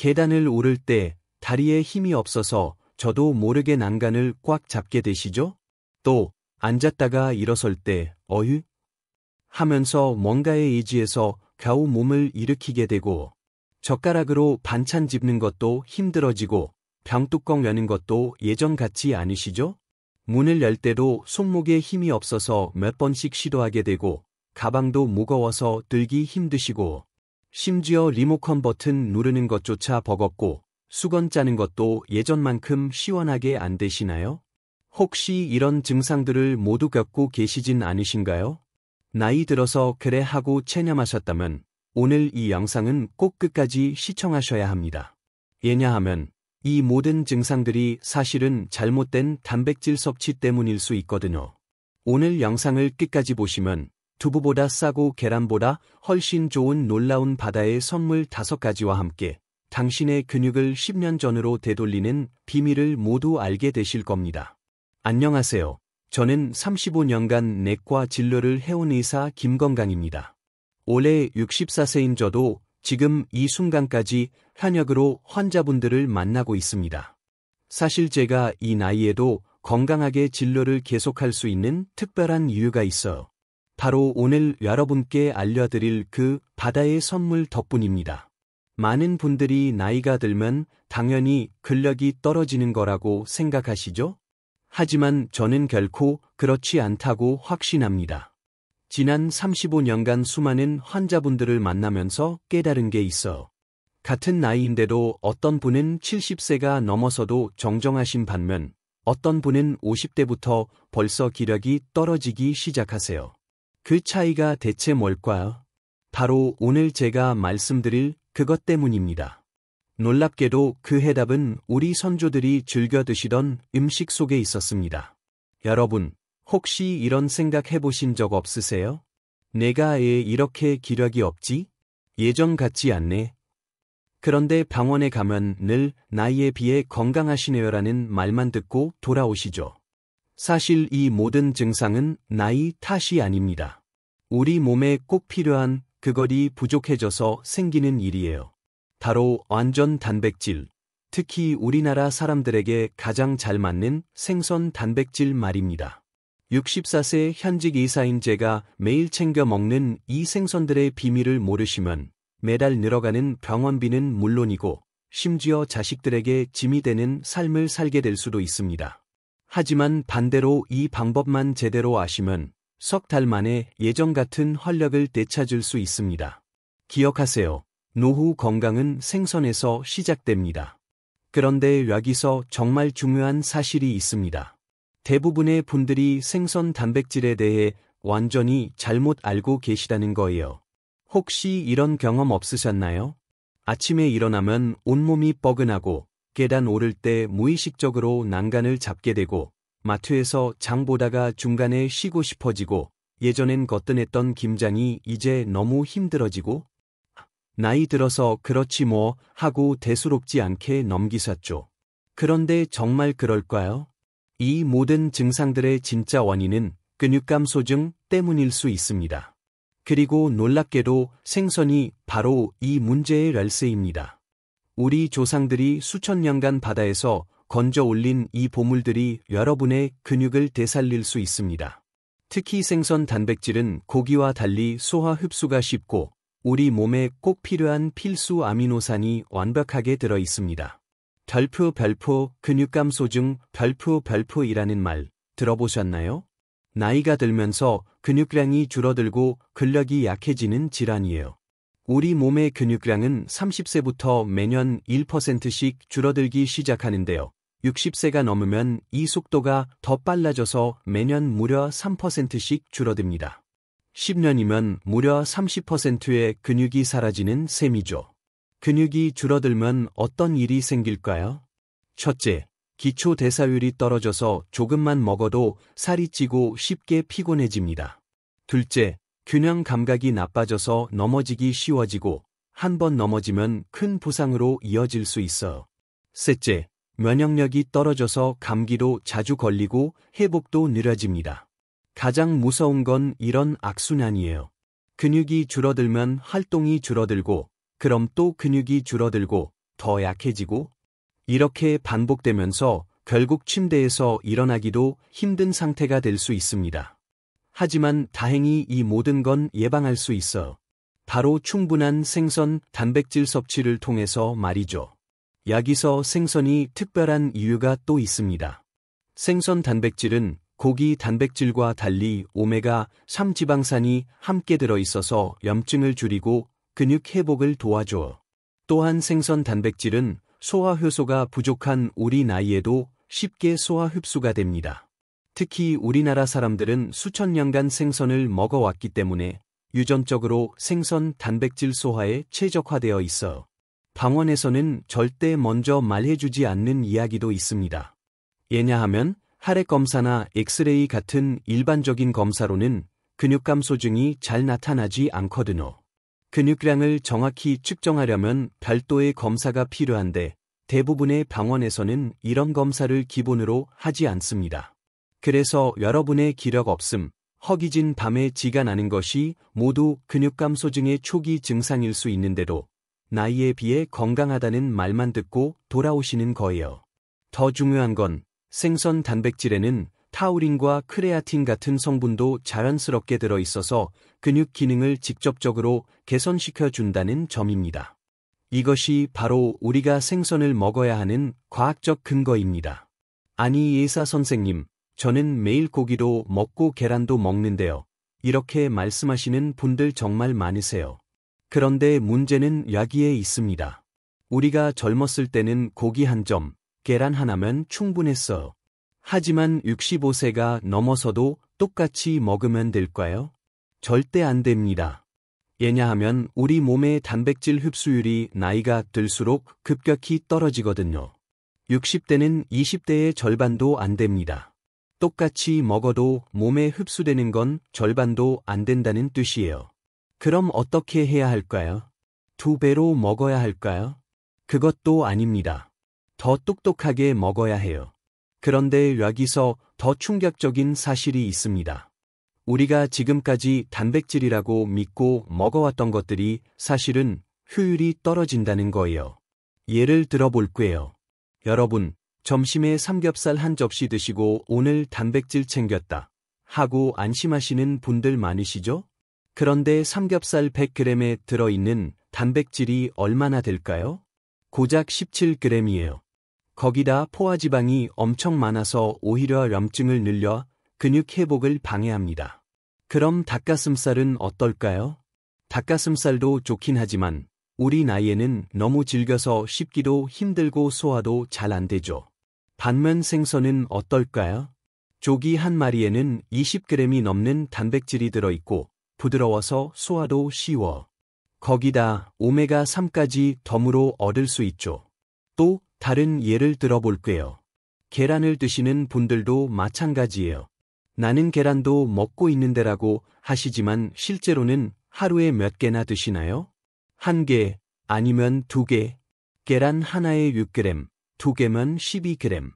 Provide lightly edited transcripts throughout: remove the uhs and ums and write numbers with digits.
계단을 오를 때 다리에 힘이 없어서 저도 모르게 난간을 꽉 잡게 되시죠? 또 앉았다가 일어설 때 어휴? 하면서 뭔가에 의지해서 겨우 몸을 일으키게 되고 젓가락으로 반찬 집는 것도 힘들어지고 병뚜껑 여는 것도 예전 같지 않으시죠? 문을 열 때도 손목에 힘이 없어서 몇 번씩 시도하게 되고 가방도 무거워서 들기 힘드시고 심지어 리모컨 버튼 누르는 것조차 버겁고 수건 짜는 것도 예전만큼 시원하게 안 되시나요? 혹시 이런 증상들을 모두 겪고 계시진 않으신가요? 나이 들어서 그래 하고 체념하셨다면 오늘 이 영상은 꼭 끝까지 시청하셔야 합니다. 왜냐하면 이 모든 증상들이 사실은 잘못된 단백질 섭취 때문일 수 있거든요. 오늘 영상을 끝까지 보시면 두부보다 싸고 계란보다 훨씬 좋은 놀라운 바다의 선물 5가지와 함께 당신의 근육을 10년 전으로 되돌리는 비밀을 모두 알게 되실 겁니다. 안녕하세요. 저는 35년간 내과 진료를 해온 의사 김건강입니다. 올해 64세인 저도 지금 이 순간까지 현역으로 환자분들을 만나고 있습니다. 사실 제가 이 나이에도 건강하게 진료를 계속할 수 있는 특별한 이유가 있어요. 바로 오늘 여러분께 알려드릴 그 바다의 선물 덕분입니다. 많은 분들이 나이가 들면 당연히 근력이 떨어지는 거라고 생각하시죠? 하지만 저는 결코 그렇지 않다고 확신합니다. 지난 35년간 수많은 환자분들을 만나면서 깨달은 게 있어. 같은 나이인데도 어떤 분은 70세가 넘어서도 정정하신 반면 어떤 분은 50대부터 벌써 기력이 떨어지기 시작하세요. 그 차이가 대체 뭘까요? 바로 오늘 제가 말씀드릴 그것 때문입니다. 놀랍게도 그 해답은 우리 선조들이 즐겨 드시던 음식 속에 있었습니다. 여러분, 혹시 이런 생각 해보신 적 없으세요? 내가 왜 이렇게 기력이 없지? 예전 같지 않네. 그런데 병원에 가면 늘 나이에 비해 건강하시네요라는 말만 듣고 돌아오시죠. 사실 이 모든 증상은 나이 탓이 아닙니다. 우리 몸에 꼭 필요한 그것이 부족해져서 생기는 일이에요. 바로 완전 단백질, 특히 우리나라 사람들에게 가장 잘 맞는 생선 단백질 말입니다. 64세 현직 의사인 제가 매일 챙겨 먹는 이 생선들의 비밀을 모르시면 매달 늘어가는 병원비는 물론이고 심지어 자식들에게 짐이 되는 삶을 살게 될 수도 있습니다. 하지만 반대로 이 방법만 제대로 아시면 석 달 만에 예전 같은 활력을 되찾을 수 있습니다. 기억하세요. 노후 건강은 생선에서 시작됩니다. 그런데 여기서 정말 중요한 사실이 있습니다. 대부분의 분들이 생선 단백질에 대해 완전히 잘못 알고 계시다는 거예요. 혹시 이런 경험 없으셨나요? 아침에 일어나면 온몸이 뻐근하고 계단 오를 때 무의식적으로 난간을 잡게 되고 마트에서 장 보다가 중간에 쉬고 싶어지고 예전엔 거뜬했던 김장이 이제 너무 힘들어지고 나이 들어서 그렇지 뭐 하고 대수롭지 않게 넘기셨죠. 그런데 정말 그럴까요? 이 모든 증상들의 진짜 원인은 근육감 소증 때문일 수 있습니다. 그리고 놀랍게도 생선이 바로 이 문제의 열쇠입니다. 우리 조상들이 수천 년간 바다에서 건져 올린 이 보물들이 여러분의 근육을 되살릴 수 있습니다. 특히 생선 단백질은 고기와 달리 소화 흡수가 쉽고 우리 몸에 꼭 필요한 필수 아미노산이 완벽하게 들어 있습니다. 별표 근육감 소증 별표이라는 말 들어보셨나요? 나이가 들면서 근육량이 줄어들고 근력이 약해지는 질환이에요. 우리 몸의 근육량은 30세부터 매년 1%씩 줄어들기 시작하는데요. 60세가 넘으면 이 속도가 더 빨라져서 매년 무려 3%씩 줄어듭니다. 10년이면 무려 30%의 근육이 사라지는 셈이죠. 근육이 줄어들면 어떤 일이 생길까요? 첫째, 기초 대사율이 떨어져서 조금만 먹어도 살이 찌고 쉽게 피곤해집니다. 둘째, 균형 감각이 나빠져서 넘어지기 쉬워지고 한 번 넘어지면 큰 부상으로 이어질 수 있어요. 셋째, 면역력이 떨어져서 감기도 자주 걸리고 회복도 느려집니다. 가장 무서운 건 이런 악순환이에요. 근육이 줄어들면 활동이 줄어들고 그럼 또 근육이 줄어들고 더 약해지고 이렇게 반복되면서 결국 침대에서 일어나기도 힘든 상태가 될 수 있습니다. 하지만 다행히 이 모든 건 예방할 수 있어. 바로 충분한 생선 단백질 섭취를 통해서 말이죠. 여기서 생선이 특별한 이유가 또 있습니다. 생선 단백질은 고기 단백질과 달리 오메가3 지방산이 함께 들어있어서 염증을 줄이고 근육 회복을 도와줘. 또한 생선 단백질은 소화효소가 부족한 우리 나이에도 쉽게 소화 흡수가 됩니다. 특히 우리나라 사람들은 수천 년간 생선을 먹어왔기 때문에 유전적으로 생선 단백질 소화에 최적화되어 있어. 병원에서는 절대 먼저 말해주지 않는 이야기도 있습니다. 왜냐하면 혈액 검사나 엑스레이 같은 일반적인 검사로는 근육 감소증이 잘 나타나지 않거든요. 근육량을 정확히 측정하려면 별도의 검사가 필요한데 대부분의 병원에서는 이런 검사를 기본으로 하지 않습니다. 그래서 여러분의 기력 없음, 허기진 밤에 지가 나는 것이 모두 근육 감소증의 초기 증상일 수 있는데도 나이에 비해 건강하다는 말만 듣고 돌아오시는 거예요. 더 중요한 건 생선 단백질에는 타우린과 크레아틴 같은 성분도 자연스럽게 들어있어서 근육 기능을 직접적으로 개선시켜 준다는 점입니다. 이것이 바로 우리가 생선을 먹어야 하는 과학적 근거입니다. 아니 예사 선생님, 저는 매일 고기도 먹고 계란도 먹는데요. 이렇게 말씀하시는 분들 정말 많으세요. 그런데 문제는 여기에 있습니다. 우리가 젊었을 때는 고기 한 점, 계란 하나면 충분했어요. 하지만 65세가 넘어서도 똑같이 먹으면 될까요? 절대 안 됩니다. 왜냐하면 우리 몸의 단백질 흡수율이 나이가 들수록 급격히 떨어지거든요. 60대는 20대의 절반도 안 됩니다. 똑같이 먹어도 몸에 흡수되는 건 절반도 안 된다는 뜻이에요. 그럼 어떻게 해야 할까요? 2배로 먹어야 할까요? 그것도 아닙니다. 더 똑똑하게 먹어야 해요. 그런데 여기서 더 충격적인 사실이 있습니다. 우리가 지금까지 단백질이라고 믿고 먹어왔던 것들이 사실은 효율이 떨어진다는 거예요. 예를 들어볼게요. 여러분, 점심에 삼겹살 한 접시 드시고 오늘 단백질 챙겼다 하고 안심하시는 분들 많으시죠? 그런데 삼겹살 100g에 들어있는 단백질이 얼마나 될까요? 고작 17g이에요. 거기다 포화지방이 엄청 많아서 오히려 염증을 늘려 근육 회복을 방해합니다. 그럼 닭가슴살은 어떨까요? 닭가슴살도 좋긴 하지만 우리 나이에는 너무 질겨서 씹기도 힘들고 소화도 잘 안 되죠. 반면 생선은 어떨까요? 조기 한 마리에는 20g이 넘는 단백질이 들어있고 부드러워서 소화도 쉬워. 거기다 오메가3까지 덤으로 얻을 수 있죠. 또 다른 예를 들어볼게요. 계란을 드시는 분들도 마찬가지예요. 나는 계란도 먹고 있는데라고 하시지만 실제로는 하루에 몇 개나 드시나요? 1개, 아니면 2개. 계란 하나에 6g, 2개면 12g.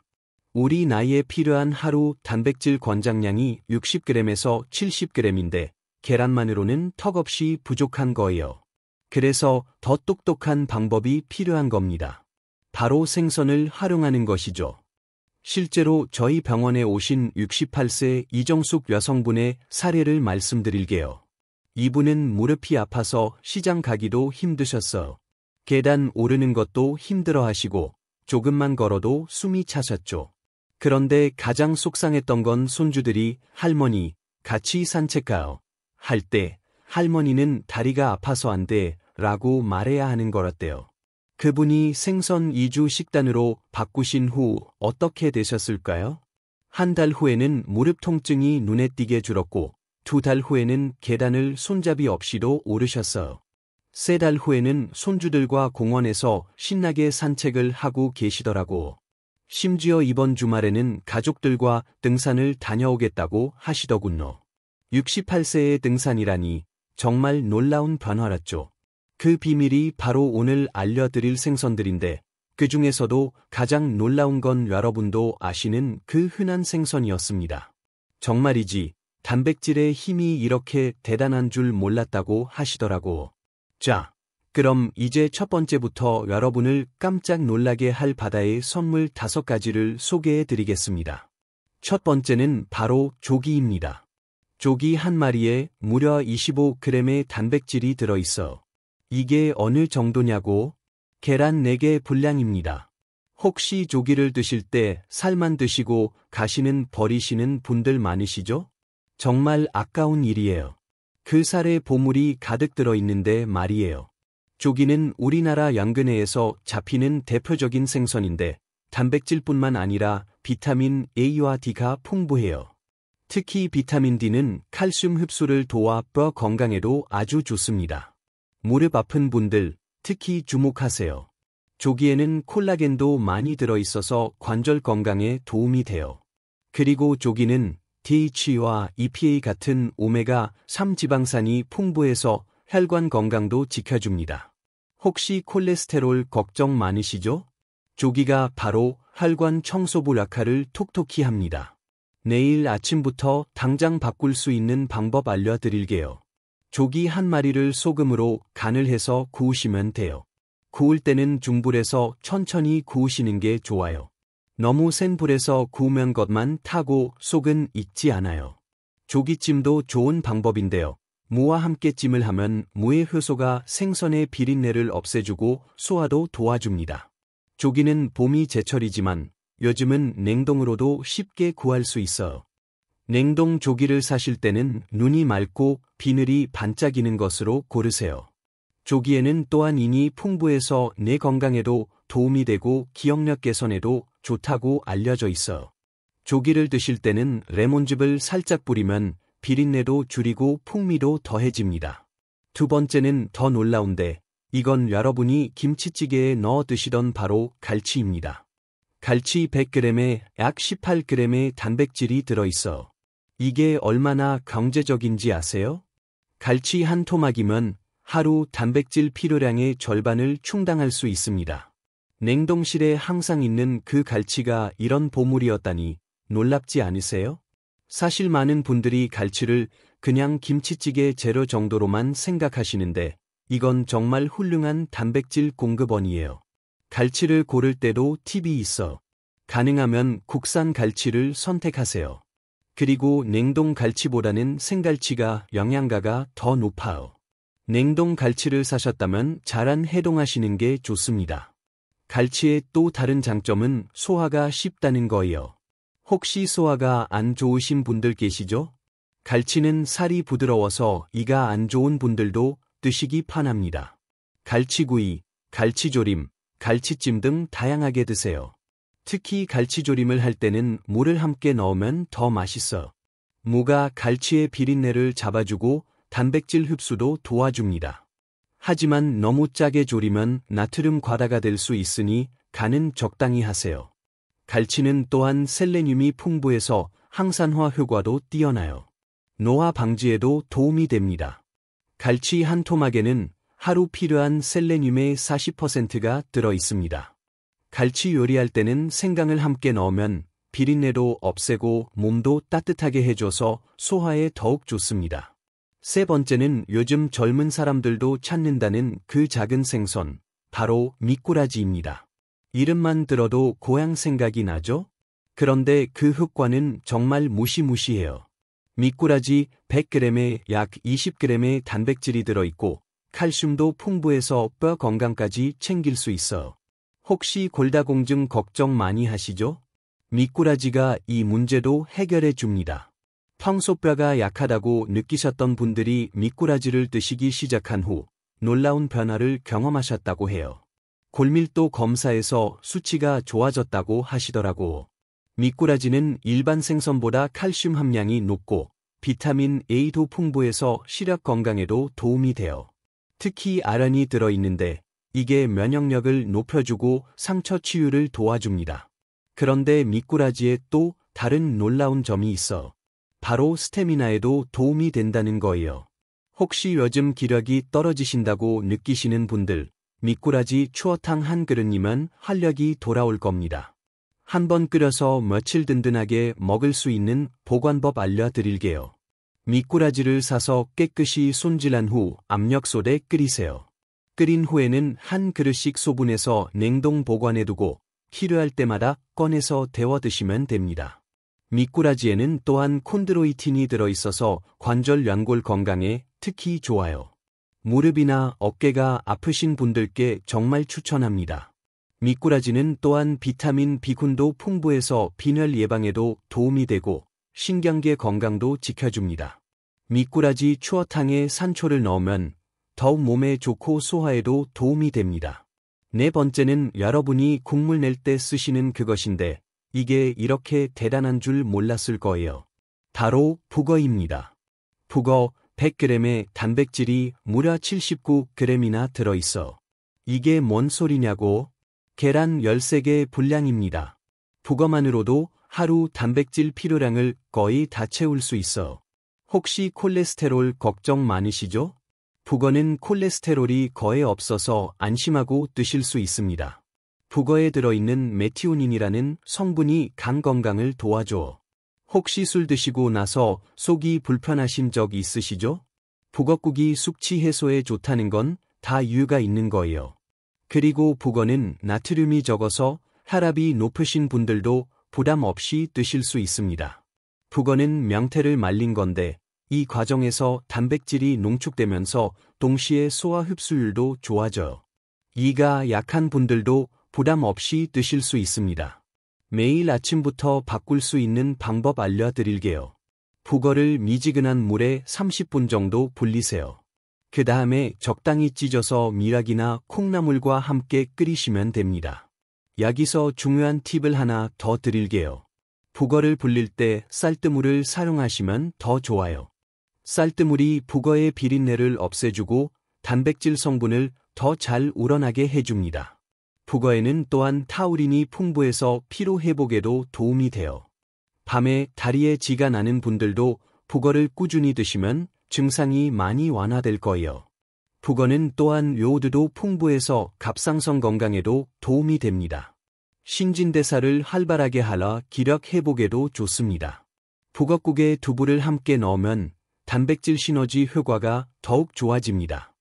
우리 나이에 필요한 하루 단백질 권장량이 60g에서 70g인데 계란만으로는 턱없이 부족한 거예요. 그래서 더 똑똑한 방법이 필요한 겁니다. 바로 생선을 활용하는 것이죠. 실제로 저희 병원에 오신 68세 이정숙 여성분의 사례를 말씀드릴게요. 이분은 무릎이 아파서 시장 가기도 힘드셨어요. 계단 오르는 것도 힘들어 하시고 조금만 걸어도 숨이 차셨죠. 그런데 가장 속상했던 건 손주들이 할머니, 같이 산책 가요. 할 때 할머니는 다리가 아파서 안 돼 라고 말해야 하는 거였대요. 그분이 생선 2주 식단으로 바꾸신 후 어떻게 되셨을까요? 한 달 후에는 무릎 통증이 눈에 띄게 줄었고 2달 후에는 계단을 손잡이 없이도 오르셨어요. 3달 후에는 손주들과 공원에서 신나게 산책을 하고 계시더라고. 심지어 이번 주말에는 가족들과 등산을 다녀오겠다고 하시더군요. 68세의 등산이라니 정말 놀라운 변화랐죠. 그 비밀이 바로 오늘 알려드릴 생선들인데 그 중에서도 가장 놀라운 건 여러분도 아시는 그 흔한 생선이었습니다. 정말이지 단백질의 힘이 이렇게 대단한 줄 몰랐다고 하시더라고. 자, 그럼 이제 첫 번째부터 여러분을 깜짝 놀라게 할 바다의 선물 5가지를 소개해 드리겠습니다. 첫 번째는 바로 조기입니다. 조기 한 마리에 무려 25g의 단백질이 들어있어. 이게 어느 정도냐고? 계란 4개 분량입니다. 혹시 조기를 드실 때 살만 드시고 가시는 버리시는 분들 많으시죠? 정말 아까운 일이에요. 그 살에 보물이 가득 들어있는데 말이에요. 조기는 우리나라 양근해에서 잡히는 대표적인 생선인데 단백질뿐만 아니라 비타민 A와 D가 풍부해요. 특히 비타민 D는 칼슘 흡수를 도와 뼈 건강에도 아주 좋습니다. 무릎 아픈 분들 특히 주목하세요. 조기에는 콜라겐도 많이 들어있어서 관절 건강에 도움이 돼요. 그리고 조기는 DHA와 EPA 같은 오메가3 지방산이 풍부해서 혈관 건강도 지켜줍니다. 혹시 콜레스테롤 걱정 많으시죠? 조기가 바로 혈관 청소부 역할을 톡톡히 합니다. 내일 아침부터 당장 바꿀 수 있는 방법 알려드릴게요. 조기 한 마리를 소금으로 간을 해서 구우시면 돼요. 구울 때는 중불에서 천천히 구우시는 게 좋아요. 너무 센 불에서 구우면 겉만 타고 속은 익지 않아요. 조기찜도 좋은 방법인데요. 무와 함께 찜을 하면 무의 효소가 생선의 비린내를 없애주고 소화도 도와줍니다. 조기는 봄이 제철이지만 요즘은 냉동으로도 쉽게 구할 수 있어요. 냉동 조기를 사실 때는 눈이 맑고 비늘이 반짝이는 것으로 고르세요. 조기에는 또한 인이 풍부해서 뇌 건강에도 도움이 되고 기억력 개선에도 좋다고 알려져 있어요. 조기를 드실 때는 레몬즙을 살짝 뿌리면 비린내도 줄이고 풍미도 더해집니다. 두 번째는 더 놀라운데 이건 여러분이 김치찌개에 넣어 드시던 바로 갈치입니다. 갈치 100g에 약 18g의 단백질이 들어있어. 이게 얼마나 경제적인지 아세요? 갈치 한 토막이면 하루 단백질 필요량의 절반을 충당할 수 있습니다. 냉동실에 항상 있는 그 갈치가 이런 보물이었다니 놀랍지 않으세요? 사실 많은 분들이 갈치를 그냥 김치찌개 재료 정도로만 생각하시는데 이건 정말 훌륭한 단백질 공급원이에요. 갈치를 고를 때도 팁이 있어. 가능하면 국산 갈치를 선택하세요. 그리고 냉동 갈치보다는 생갈치가 영양가가 더 높아요. 냉동 갈치를 사셨다면 잘 해동하시는 게 좋습니다. 갈치의 또 다른 장점은 소화가 쉽다는 거예요. 혹시 소화가 안 좋으신 분들 계시죠? 갈치는 살이 부드러워서 이가 안 좋은 분들도 드시기 편합니다. 갈치구이, 갈치조림, 갈치찜 등 다양하게 드세요. 특히 갈치조림을 할 때는 무를 함께 넣으면 더 맛있어. 무가 갈치의 비린내를 잡아주고 단백질 흡수도 도와줍니다. 하지만 너무 짜게 조리면 나트륨 과다가 될 수 있으니 간은 적당히 하세요. 갈치는 또한 셀레늄이 풍부해서 항산화 효과도 뛰어나요. 노화 방지에도 도움이 됩니다. 갈치 한 토막에는 하루 필요한 셀레늄의 40%가 들어 있습니다. 갈치 요리할 때는 생강을 함께 넣으면 비린내도 없애고 몸도 따뜻하게 해줘서 소화에 더욱 좋습니다. 세 번째는 요즘 젊은 사람들도 찾는다는 그 작은 생선, 바로 미꾸라지입니다. 이름만 들어도 고향 생각이 나죠? 그런데 그 효과는 정말 무시무시해요. 미꾸라지 100g에 약 20g의 단백질이 들어있고 칼슘도 풍부해서 뼈 건강까지 챙길 수 있어. 혹시 골다공증 걱정 많이 하시죠? 미꾸라지가 이 문제도 해결해 줍니다. 평소 뼈가 약하다고 느끼셨던 분들이 미꾸라지를 드시기 시작한 후 놀라운 변화를 경험하셨다고 해요. 골밀도 검사에서 수치가 좋아졌다고 하시더라고. 미꾸라지는 일반 생선보다 칼슘 함량이 높고 비타민 A도 풍부해서 시력 건강에도 도움이 돼요. 특히 아련이 들어있는데 이게 면역력을 높여주고 상처 치유를 도와줍니다. 그런데 미꾸라지에 또 다른 놀라운 점이 있어. 바로 스태미나에도 도움이 된다는 거예요. 혹시 요즘 기력이 떨어지신다고 느끼시는 분들, 미꾸라지 추어탕 한 그릇이면 활력이 돌아올 겁니다. 한번 끓여서 며칠 든든하게 먹을 수 있는 보관법 알려드릴게요. 미꾸라지를 사서 깨끗이 손질한 후 압력솥에 끓이세요. 끓인 후에는 한 그릇씩 소분해서 냉동 보관해두고 필요할 때마다 꺼내서 데워 드시면 됩니다. 미꾸라지에는 또한 콘드로이틴이 들어있어서 관절 연골 건강에 특히 좋아요. 무릎이나 어깨가 아프신 분들께 정말 추천합니다. 미꾸라지는 또한 비타민 B군도 풍부해서 빈혈 예방에도 도움이 되고 신경계 건강도 지켜줍니다. 미꾸라지 추어탕에 산초를 넣으면 더욱 몸에 좋고 소화에도 도움이 됩니다. 네 번째는 여러분이 국물 낼 때 쓰시는 그것인데 이게 이렇게 대단한 줄 몰랐을 거예요. 바로 북어입니다. 북어 100g에 단백질이 무려 79g이나 들어있어. 이게 뭔 소리냐고? 계란 13개 분량입니다. 북어만으로도 하루 단백질 필요량을 거의 다 채울 수 있어. 혹시 콜레스테롤 걱정 많으시죠? 북어는 콜레스테롤이 거의 없어서 안심하고 드실 수 있습니다. 북어에 들어있는 메티오닌이라는 성분이 간 건강을 도와줘. 혹시 술 드시고 나서 속이 불편하신 적 있으시죠? 북어국이 숙취 해소에 좋다는 건 다 이유가 있는 거예요. 그리고 북어는 나트륨이 적어서 혈압이 높으신 분들도 부담 없이 드실 수 있습니다. 북어는 명태를 말린 건데 이 과정에서 단백질이 농축되면서 동시에 소화 흡수율도 좋아져요. 이가 약한 분들도 부담 없이 드실 수 있습니다. 매일 아침부터 바꿀 수 있는 방법 알려드릴게요. 북어를 미지근한 물에 30분 정도 불리세요. 그 다음에 적당히 찢어서 미각이나 콩나물과 함께 끓이시면 됩니다. 여기서 중요한 팁을 하나 더 드릴게요. 북어를 불릴 때 쌀뜨물을 사용하시면 더 좋아요. 쌀뜨물이 북어의 비린내를 없애주고 단백질 성분을 더 잘 우러나게 해줍니다. 북어에는 또한 타우린이 풍부해서 피로 회복에도 도움이 돼요. 밤에 다리에 쥐가 나는 분들도 북어를 꾸준히 드시면 증상이 많이 완화될 거예요. 북어는 또한 요오드도 풍부해서 갑상선 건강에도 도움이 됩니다. 신진대사를 활발하게 하라 기력 회복에도 좋습니다. 북어국에 두부를 함께 넣으면 단백질 시너지 효과가 더욱 좋아집니다.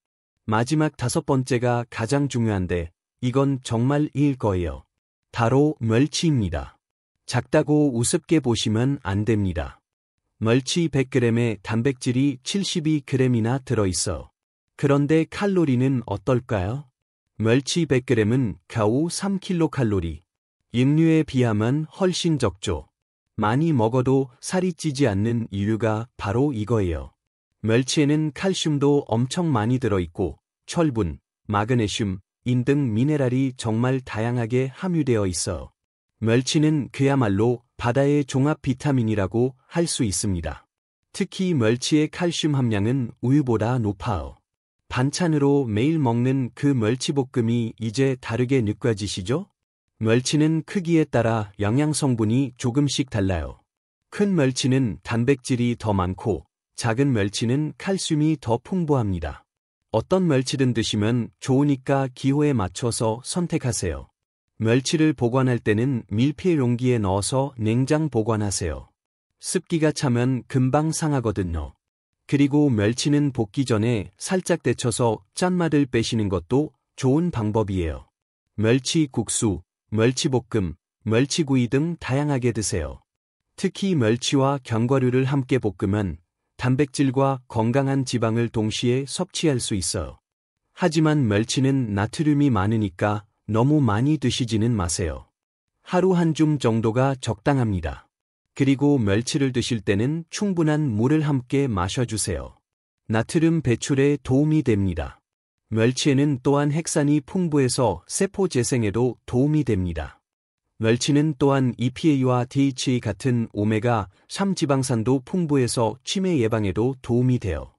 마지막 5번째가 가장 중요한데 이건 정말 일 거예요. 바로 멸치입니다. 작다고 우습게 보시면 안 됩니다. 멸치 100g에 단백질이 72g이나 들어있어. 그런데 칼로리는 어떨까요? 멸치 100g은 겨우 3kcal. 육류에 비하면 훨씬 적죠. 많이 먹어도 살이 찌지 않는 이유가 바로 이거예요. 멸치에는 칼슘도 엄청 많이 들어있고 철분, 마그네슘, 인 등 미네랄이 정말 다양하게 함유되어 있어. 멸치는 그야말로 바다의 종합 비타민이라고 할 수 있습니다. 특히 멸치의 칼슘 함량은 우유보다 높아요. 반찬으로 매일 먹는 그 멸치볶음이 이제 다르게 느껴지시죠? 멸치는 크기에 따라 영양 성분이 조금씩 달라요. 큰 멸치는 단백질이 더 많고 작은 멸치는 칼슘이 더 풍부합니다. 어떤 멸치든 드시면 좋으니까 기호에 맞춰서 선택하세요. 멸치를 보관할 때는 밀폐 용기에 넣어서 냉장 보관하세요. 습기가 차면 금방 상하거든요. 그리고 멸치는 볶기 전에 살짝 데쳐서 짠맛을 빼시는 것도 좋은 방법이에요. 멸치국수, 멸치볶음, 멸치구이 등 다양하게 드세요. 특히 멸치와 견과류를 함께 볶으면 단백질과 건강한 지방을 동시에 섭취할 수 있어요. 하지만 멸치는 나트륨이 많으니까 너무 많이 드시지는 마세요. 하루 한 줌 정도가 적당합니다. 그리고 멸치를 드실 때는 충분한 물을 함께 마셔주세요. 나트륨 배출에 도움이 됩니다. 멸치에는 또한 핵산이 풍부해서 세포 재생에도 도움이 됩니다. 멸치는 또한 EPA와 DHA 같은 오메가3 지방산도 풍부해서 치매 예방에도 도움이 돼요.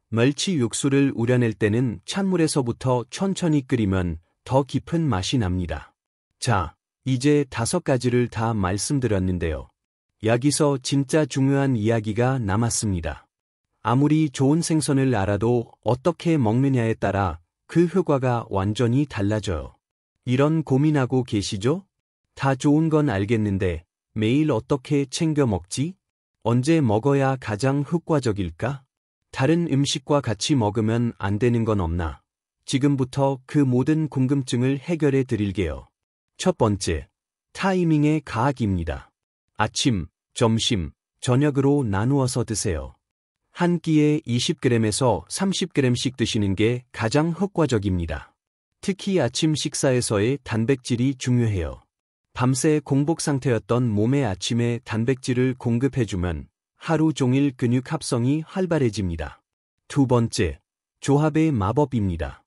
멸치 육수를 우려낼 때는 찬물에서부터 천천히 끓이면 더 깊은 맛이 납니다. 자, 이제 5가지를 다 말씀드렸는데요. 여기서 진짜 중요한 이야기가 남았습니다. 아무리 좋은 생선을 알아도 어떻게 먹느냐에 따라 그 효과가 완전히 달라져요. 이런 고민하고 계시죠? 다 좋은 건 알겠는데 매일 어떻게 챙겨 먹지? 언제 먹어야 가장 효과적일까? 다른 음식과 같이 먹으면 안 되는 건 없나? 지금부터 그 모든 궁금증을 해결해 드릴게요. 첫 번째, 타이밍의 과학입니다. 아침, 점심, 저녁으로 나누어서 드세요. 한 끼에 20g에서 30g씩 드시는 게 가장 효과적입니다. 특히 아침 식사에서의 단백질이 중요해요. 밤새 공복 상태였던 몸에 아침에 단백질을 공급해주면 하루 종일 근육 합성이 활발해집니다. 두 번째, 조합의 마법입니다.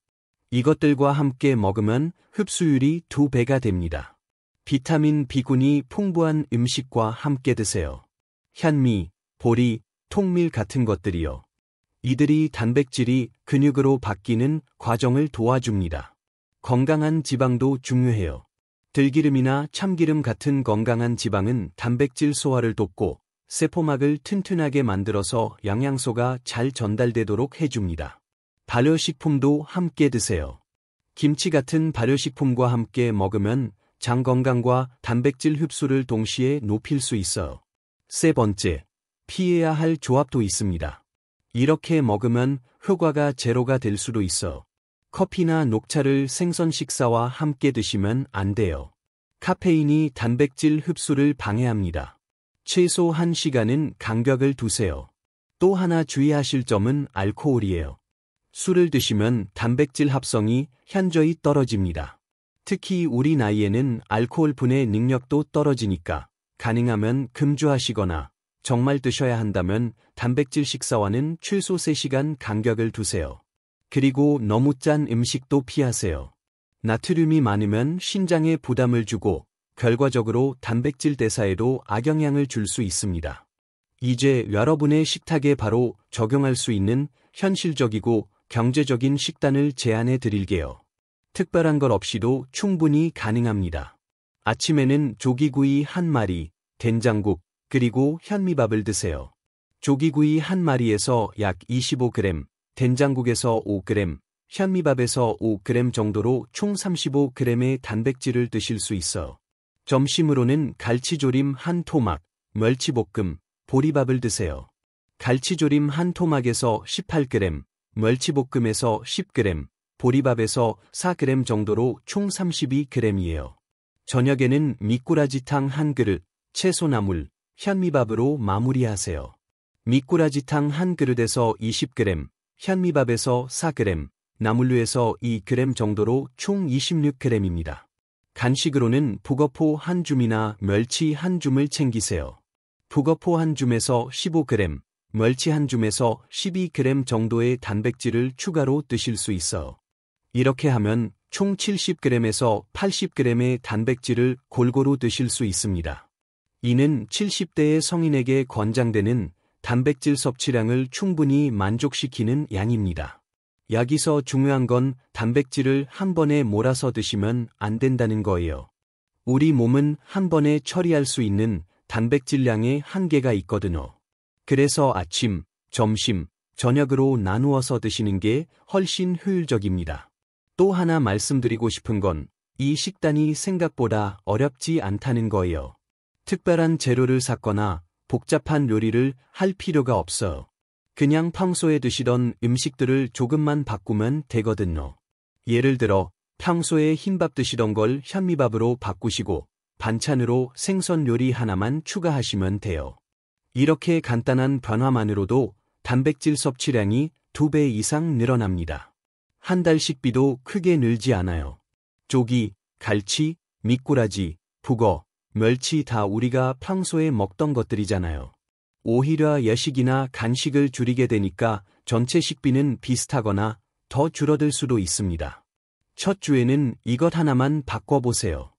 이것들과 함께 먹으면 흡수율이 2배가 됩니다. 비타민 B군이 풍부한 음식과 함께 드세요. 현미, 보리, 통밀 같은 것들이요. 이들이 단백질이 근육으로 바뀌는 과정을 도와줍니다. 건강한 지방도 중요해요. 들기름이나 참기름 같은 건강한 지방은 단백질 소화를 돕고 세포막을 튼튼하게 만들어서 영양소가 잘 전달되도록 해줍니다. 발효식품도 함께 드세요. 김치 같은 발효식품과 함께 먹으면 장 건강과 단백질 흡수를 동시에 높일 수 있어요. 세 번째, 피해야 할 조합도 있습니다. 이렇게 먹으면 효과가 제로가 될 수도 있어요. 커피나 녹차를 생선 식사와 함께 드시면 안 돼요. 카페인이 단백질 흡수를 방해합니다. 최소 1시간은 간격을 두세요. 또 하나 주의하실 점은 알코올이에요. 술을 드시면 단백질 합성이 현저히 떨어집니다. 특히 우리 나이에는 알코올 분해 능력도 떨어지니까 가능하면 금주하시거나 정말 드셔야 한다면 단백질 식사와는 최소 3시간 간격을 두세요. 그리고 너무 짠 음식도 피하세요. 나트륨이 많으면 신장에 부담을 주고 결과적으로 단백질 대사에도 악영향을 줄 수 있습니다. 이제 여러분의 식탁에 바로 적용할 수 있는 현실적이고 경제적인 식단을 제안해 드릴게요. 특별한 것 없이도 충분히 가능합니다. 아침에는 조기구이 1마리, 된장국, 그리고 현미밥을 드세요. 조기구이 1마리에서 약 25g, 된장국에서 5g, 현미밥에서 5g 정도로 총 35g의 단백질을 드실 수 있어요. 점심으로는 갈치조림 1토막, 멸치볶음, 보리밥을 드세요. 갈치조림 1토막에서 18g, 멸치볶음에서 10g, 보리밥에서 4g 정도로 총 32g이에요. 저녁에는 미꾸라지탕 1그릇, 채소나물, 현미밥으로 마무리하세요. 미꾸라지탕 1그릇에서 20g, 현미밥에서 4g, 나물류에서 2g 정도로 총 26g입니다. 간식으로는 북어포 1줌이나 멸치 1줌을 챙기세요. 북어포 1줌에서 15g, 멸치 1줌에서 12g 정도의 단백질을 추가로 드실 수 있어요. 이렇게 하면 총 70g에서 80g의 단백질을 골고루 드실 수 있습니다. 이는 70대의 성인에게 권장되는 단백질 섭취량을 충분히 만족시키는 양입니다. 여기서 중요한 건 단백질을 한 번에 몰아서 드시면 안 된다는 거예요. 우리 몸은 한 번에 처리할 수 있는 단백질량의 한계가 있거든요. 그래서 아침, 점심, 저녁으로 나누어서 드시는 게 훨씬 효율적입니다. 또 하나 말씀드리고 싶은 건 이 식단이 생각보다 어렵지 않다는 거예요. 특별한 재료를 샀거나 복잡한 요리를 할 필요가 없어요. 그냥 평소에 드시던 음식들을 조금만 바꾸면 되거든요. 예를 들어 평소에 흰밥 드시던 걸 현미밥으로 바꾸시고 반찬으로 생선 요리 하나만 추가하시면 돼요. 이렇게 간단한 변화만으로도 단백질 섭취량이 2배 이상 늘어납니다. 한 달 식비도 크게 늘지 않아요. 조기, 갈치, 미꾸라지, 북어, 멸치 다 우리가 평소에 먹던 것들이잖아요. 오히려 야식이나 간식을 줄이게 되니까 전체 식비는 비슷하거나 더 줄어들 수도 있습니다. 첫 주에는 이것 하나만 바꿔보세요.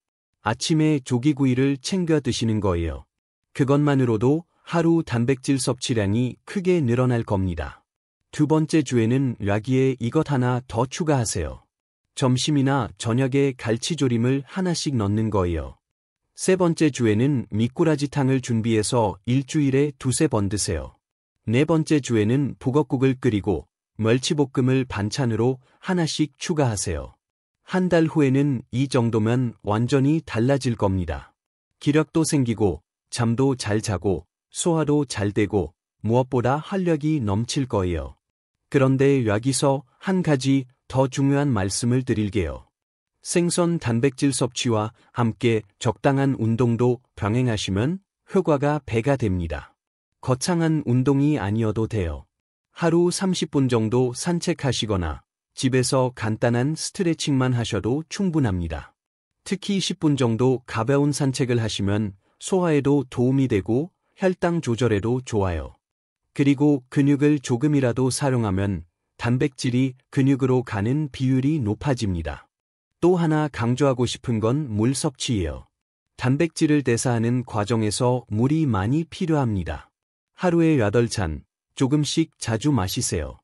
아침에 조기구이를 챙겨 드시는 거예요. 그것만으로도 하루 단백질 섭취량이 크게 늘어날 겁니다. 두 번째 주에는 여기에 이것 하나 더 추가하세요. 점심이나 저녁에 갈치조림을 하나씩 넣는 거예요. 세 번째 주에는 미꾸라지탕을 준비해서 일주일에 2~3번 드세요. 네 번째 주에는 북엇국을 끓이고 멸치볶음을 반찬으로 하나씩 추가하세요. 한 달 후에는 이 정도면 완전히 달라질 겁니다. 기력도 생기고 잠도 잘 자고 소화도 잘 되고 무엇보다 활력이 넘칠 거예요. 그런데 여기서 한 가지 더 중요한 말씀을 드릴게요. 생선 단백질 섭취와 함께 적당한 운동도 병행하시면 효과가 배가 됩니다. 거창한 운동이 아니어도 돼요. 하루 30분 정도 산책하시거나 집에서 간단한 스트레칭만 하셔도 충분합니다. 특히 10분 정도 가벼운 산책을 하시면 소화에도 도움이 되고 혈당 조절에도 좋아요. 그리고 근육을 조금이라도 사용하면 단백질이 근육으로 가는 비율이 높아집니다. 또 하나 강조하고 싶은 건 물 섭취예요. 단백질을 대사하는 과정에서 물이 많이 필요합니다. 하루에 8잔, 조금씩 자주 마시세요.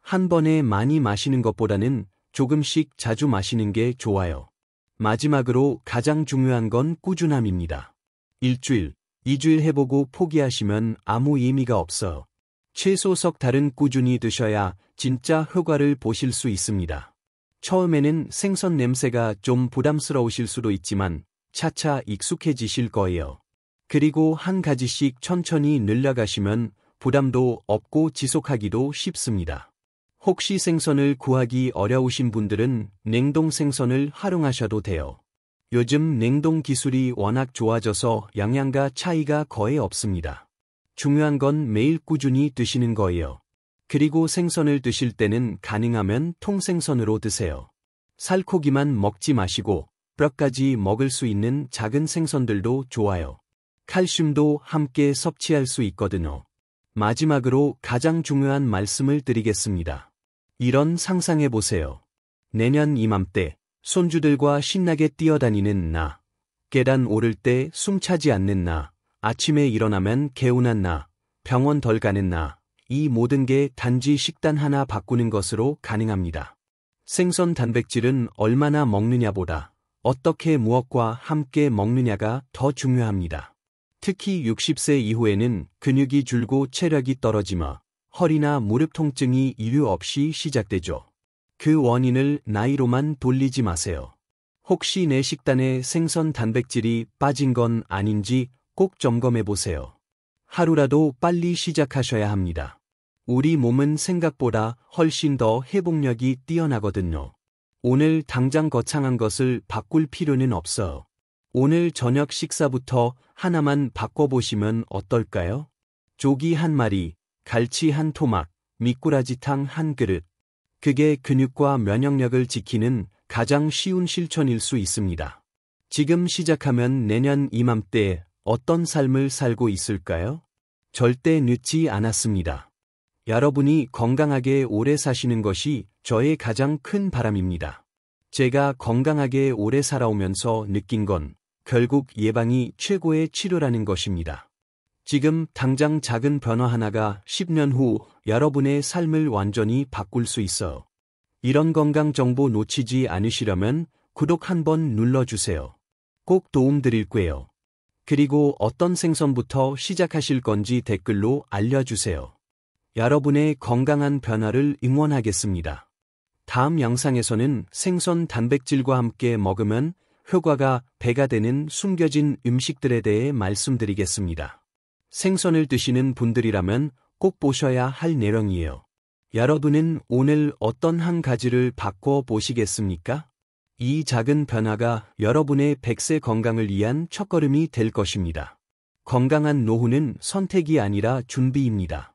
한 번에 많이 마시는 것보다는 조금씩 자주 마시는 게 좋아요. 마지막으로 가장 중요한 건 꾸준함입니다. 일주일, 2주일 해보고 포기하시면 아무 의미가 없어요. 최소 석 달은 꾸준히 드셔야 진짜 효과를 보실 수 있습니다. 처음에는 생선 냄새가 좀 부담스러우실 수도 있지만 차차 익숙해지실 거예요. 그리고 한 가지씩 천천히 늘려가시면 부담도 없고 지속하기도 쉽습니다. 혹시 생선을 구하기 어려우신 분들은 냉동 생선을 활용하셔도 돼요. 요즘 냉동 기술이 워낙 좋아져서 영양가 차이가 거의 없습니다. 중요한 건 매일 꾸준히 드시는 거예요. 그리고 생선을 드실 때는 가능하면 통생선으로 드세요. 살코기만 먹지 마시고 뼈까지 먹을 수 있는 작은 생선들도 좋아요. 칼슘도 함께 섭취할 수 있거든요. 마지막으로 가장 중요한 말씀을 드리겠습니다. 이런 상상해보세요. 내년 이맘때 손주들과 신나게 뛰어다니는 나, 계단 오를 때 숨 차지 않는 나, 아침에 일어나면 개운한 나, 병원 덜 가는 나, 이 모든 게 단지 식단 하나 바꾸는 것으로 가능합니다. 생선 단백질은 얼마나 먹느냐보다 어떻게 무엇과 함께 먹느냐가 더 중요합니다. 특히 60세 이후에는 근육이 줄고 체력이 떨어지며 허리나 무릎 통증이 이유 없이 시작되죠. 그 원인을 나이로만 돌리지 마세요. 혹시 내 식단에 생선 단백질이 빠진 건 아닌지 꼭 점검해 보세요. 하루라도 빨리 시작하셔야 합니다. 우리 몸은 생각보다 훨씬 더 회복력이 뛰어나거든요. 오늘 당장 거창한 것을 바꿀 필요는 없어요. 오늘 저녁 식사부터 하나만 바꿔보시면 어떨까요? 조기 한 마리, 갈치 한 토막, 미꾸라지탕 한 그릇. 그게 근육과 면역력을 지키는 가장 쉬운 실천일 수 있습니다. 지금 시작하면 내년 이맘때 어떤 삶을 살고 있을까요? 절대 늦지 않았습니다. 여러분이 건강하게 오래 사시는 것이 저의 가장 큰 바람입니다. 제가 건강하게 오래 살아오면서 느낀 건 결국 예방이 최고의 치료라는 것입니다. 지금 당장 작은 변화 하나가 10년 후 여러분의 삶을 완전히 바꿀 수 있어요. 이런 건강 정보 놓치지 않으시려면 구독 한번 눌러주세요. 꼭 도움 드릴 거예요. 그리고 어떤 생선부터 시작하실 건지 댓글로 알려주세요. 여러분의 건강한 변화를 응원하겠습니다. 다음 영상에서는 생선 단백질과 함께 먹으면 효과가 배가 되는 숨겨진 음식들에 대해 말씀드리겠습니다. 생선을 드시는 분들이라면 꼭 보셔야 할 내용이에요. 여러분은 오늘 어떤 한 가지를 바꿔 보시겠습니까? 이 작은 변화가 여러분의 100세 건강을 위한 첫걸음이 될 것입니다. 건강한 노후는 선택이 아니라 준비입니다.